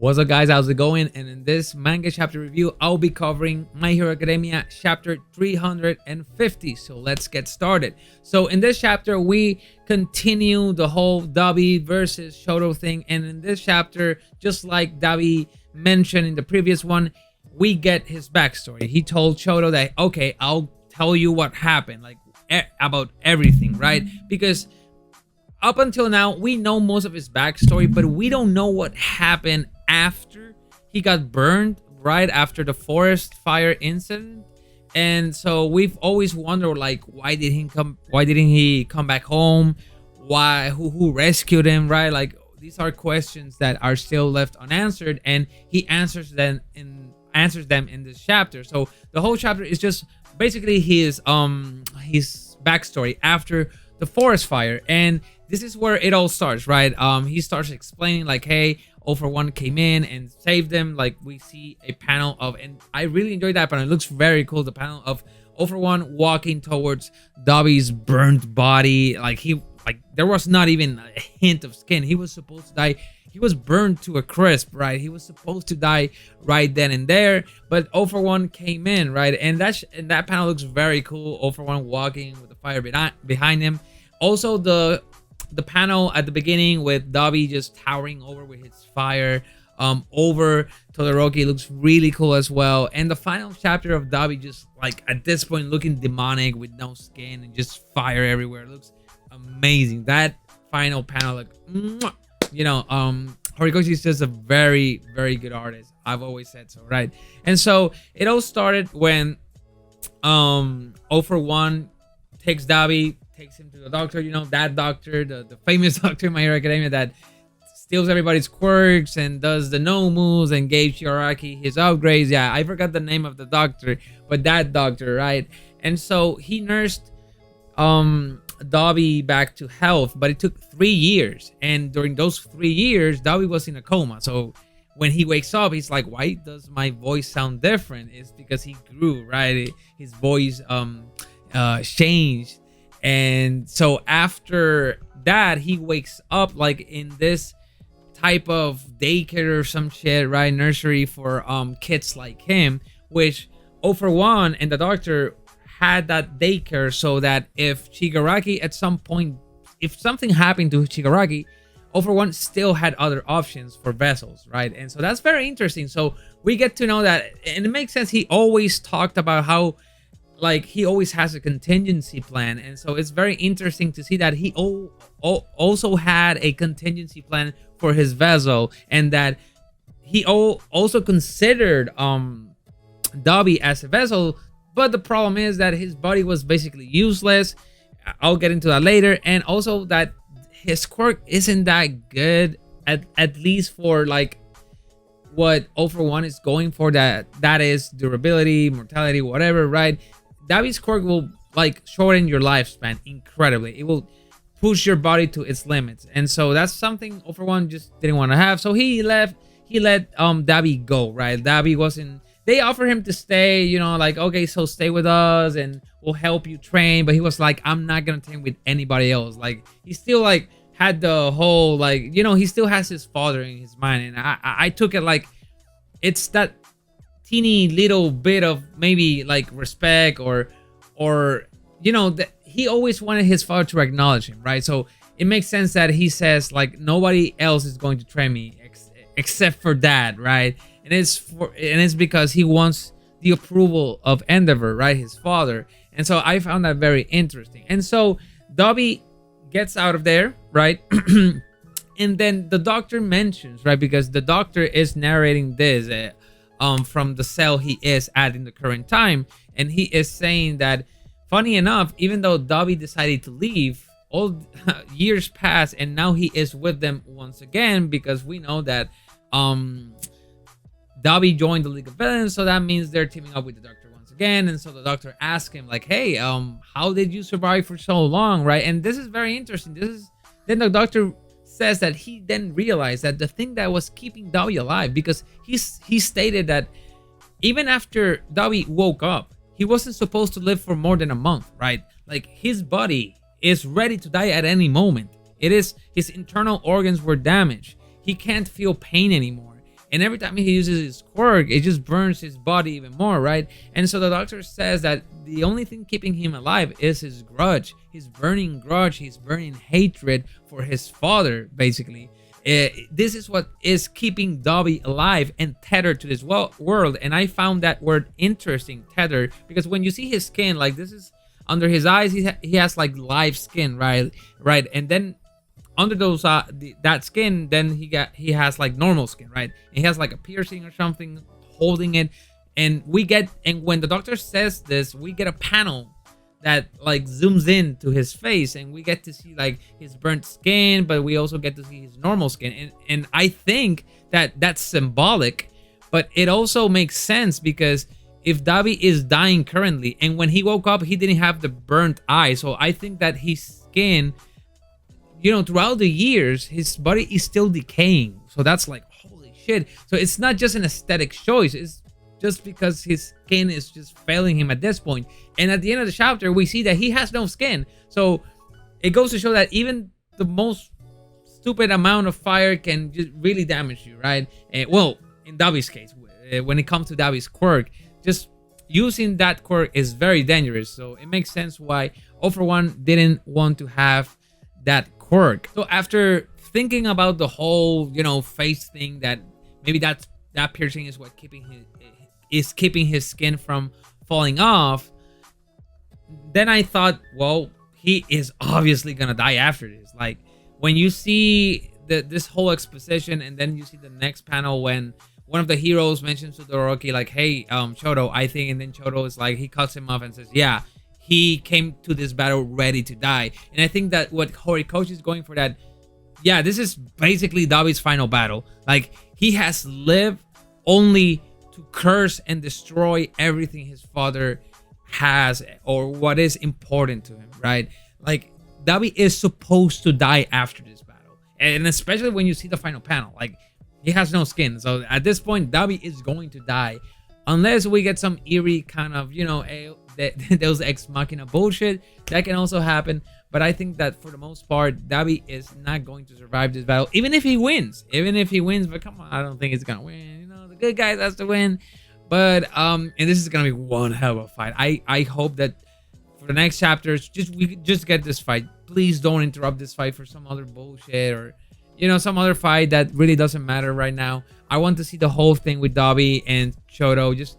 What's up, guys? How's it going? And in this manga chapter review, I'll be covering My Hero Academia chapter 350. So let's get started. So in this chapter, we continue the whole Dabi versus Shoto thing. And in this chapter, just like Dabi mentioned in the previous one, we get his backstory. He told Shoto that, okay, I'll tell you what happened, like about everything, right? Because up until now, we know most of his backstory, but we don't know what happened after he got burned, right after the forest fire incident. And so we've always wondered, like, why didn't he come back home? Why, who rescued him, right? Like, these are questions that are still left unanswered, and he answers them in this chapter. So the whole chapter is just basically his backstory after the forest fire. And this is where it all starts, right? He starts explaining, like, hey, 0-for-1 came in and saved them. Like, we see a panel of, and I really enjoyed that panel. It looks very cool. The panel of 0-for-1 walking towards Dabi's burnt body. Like, there was not even a hint of skin. He was supposed to die. He was burned to a crisp, right? He was supposed to die right then and there, but 0-for-1 came in, right? And that panel looks very cool. 0-for-1 walking with the fire behind him. Also, the panel at the beginning with Dabi just towering over with his fire over Todoroki looks really cool as well. And the final chapter of Dabi just, like, at this point looking demonic with no skin and just fire everywhere. It looks amazing. That final panel, like, you know, Horikoshi is just a very, very good artist. I've always said so, right? And so it all started when 0-for-1 takes Dabi, takes him to the doctor, you know, that doctor, the famous doctor in My Hero Academia that steals everybody's quirks and does the no moves and gave Shigaraki his upgrades. Yeah, I forgot the name of the doctor, but that doctor, right? And so he nursed Dabi back to health, but it took 3 years. And during those 3 years, Dabi was in a coma. So when he wakes up, he's like, why does my voice sound different? It's because he grew, right? His voice changed. And so after that, he wakes up like in this type of daycare or some shit, right? Nursery for kids like him, which 0-for-1 and the doctor had that daycare so that if Shigaraki at some point, if something happened to Shigaraki, 0-for-1 still had other options for vessels, right? And so that's very interesting. So we get to know that, and it makes sense. He always talked about how, like, he always has a contingency plan. And so it's very interesting to see that he also had a contingency plan for his vessel, and that he also considered Dabi as a vessel. But the problem is that his body was basically useless. I'll get into that later. And also that his quirk isn't that good, at least for like what 0-for-1 is going for, that is durability, mortality, whatever, right? Dabi's quirk will, like, shorten your lifespan incredibly. It will push your body to its limits. And so that's something 0-for-1 just didn't want to have. So he let Dabi go, right? Dabi wasn't, they offered him to stay, you know, like, okay, so stay with us and we'll help you train. But he was like, I'm not gonna train with anybody else. Like, he still, like, had the whole, like, you know, he still has his father in his mind. And I took it like it's that teeny little bit of maybe like respect or you know, that he always wanted his father to acknowledge him, right? So it makes sense that he says, like, nobody else is going to train me except for Dad, right? And it's because he wants the approval of Endeavor, right, his father. And so I found that very interesting. And so Dabi gets out of there, right? And then the doctor mentions, right, because the doctor is narrating this from the cell he is at in the current time, and he is saying that, funny enough, even though Dabi decided to leave, all years pass, and now he is with them once again, because we know that Dabi joined the League of Villains, so that means they're teaming up with the doctor once again. And so the doctor asks him, like, hey, how did you survive for so long, right? And this is very interesting. Then the doctor says that he then realized that the thing that was keeping Dabi alive, because he stated that even after Dabi woke up, he wasn't supposed to live for more than a month, right? Like, his body is ready to die at any moment. It is, his internal organs were damaged. He can't feel pain anymore. and every time he uses his quirk, it just burns his body even more, right? And so the doctor says that the only thing keeping him alive is his grudge, his burning grudge, his burning hatred for his father, basically. This is what is keeping Dobby alive and tethered to this world. And I found that word interesting, tethered, because when you see his skin, like this is under his eyes, he has like live skin, right? And then under those that skin, then he has like normal skin, right? And he has like a piercing or something holding it. And when the doctor says this, we get a panel that like zooms in to his face, and we get to see like his burnt skin, but we also get to see his normal skin. And I think that that's symbolic, but it also makes sense, because if Dobby is dying currently, and when he woke up he didn't have the burnt eye, so I think that his skin, you know, throughout the years his body is still decaying. So that's like, holy shit. So it's not just an aesthetic choice, it's just because his skin is just failing him at this point. And at the end of the chapter, we see that he has no skin. So it goes to show that even the most stupid amount of fire can just really damage you, right? And, well, in Dobby's case, when it comes to Dobby's quirk, just using that quirk is very dangerous. So it makes sense why All For One didn't want to have that quirk. So after thinking about the whole, you know, face thing, that maybe that piercing is what keeping his skin from falling off, then I thought, well, he is obviously gonna die after this. Like when you see this whole exposition, and then you see the next panel when one of the heroes mentions to Todoroki like, hey, Chodo, I think, and then Chodo is like, he cuts him off and says, yeah, he came to this battle ready to die. And I think that what Horikoshi is going for, that, yeah, this is basically Dobby's final battle. Like he has lived only to curse and destroy everything his father has, or what is important to him, right? Like Dobby is supposed to die after this battle, and especially when you see the final panel, like he has no skin. So at this point, Dobby is going to die, unless we get some eerie kind of, you know, those ex machina bullshit. That can also happen, but I think that for the most part, Dobby is not going to survive this battle, even if he wins. But come on, I don't think he's gonna win. You know, the good guys has to win. But and this is gonna be one hell of a fight. I hope that for the next chapters, we just get this fight. Please don't interrupt this fight for some other bullshit, or, you know, some other fight that really doesn't matter right now. I want to see the whole thing with Dobby and Chodo, just,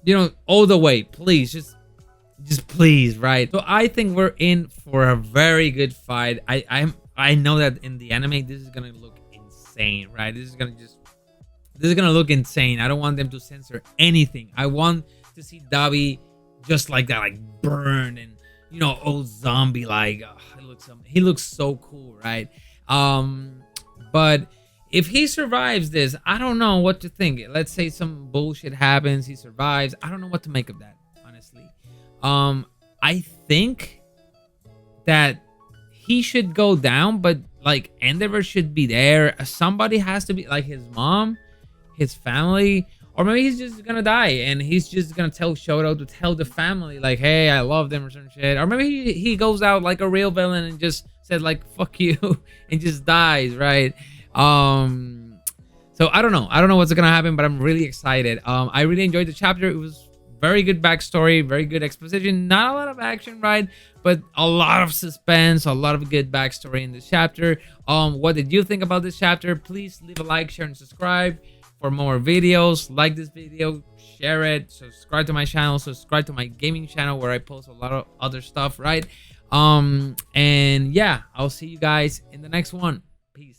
you know, all the way. Please, just please, right? So I think we're in for a very good fight. I know that in the anime this is gonna look insane, right? This is gonna look insane. I don't want them to censor anything. I want to see Dobby just like that, like burned and, you know, old zombie like. He looks so cool, right? But if he survives this, I don't know what to think. Let's say some bullshit happens, he survives. I don't know what to make of that, honestly. I think that he should go down, but like Endeavor should be there. Somebody has to be, like his mom, his family, or maybe he's just gonna die and he's just gonna tell Shoto to tell the family like, hey, I love them or some shit. Or maybe he goes out like a real villain and just said like, fuck you, and just dies, right? So I don't know what's gonna happen, but I'm really excited. I really enjoyed the chapter. It was very good backstory, very good exposition, not a lot of action, right? But a lot of suspense, a lot of good backstory in this chapter. What did you think about this chapter? Please leave a like, share, and subscribe for more videos. Like this video, share it, subscribe to my channel, subscribe to my gaming channel where I post a lot of other stuff, right? And yeah, I'll see you guys in the next one. Peace.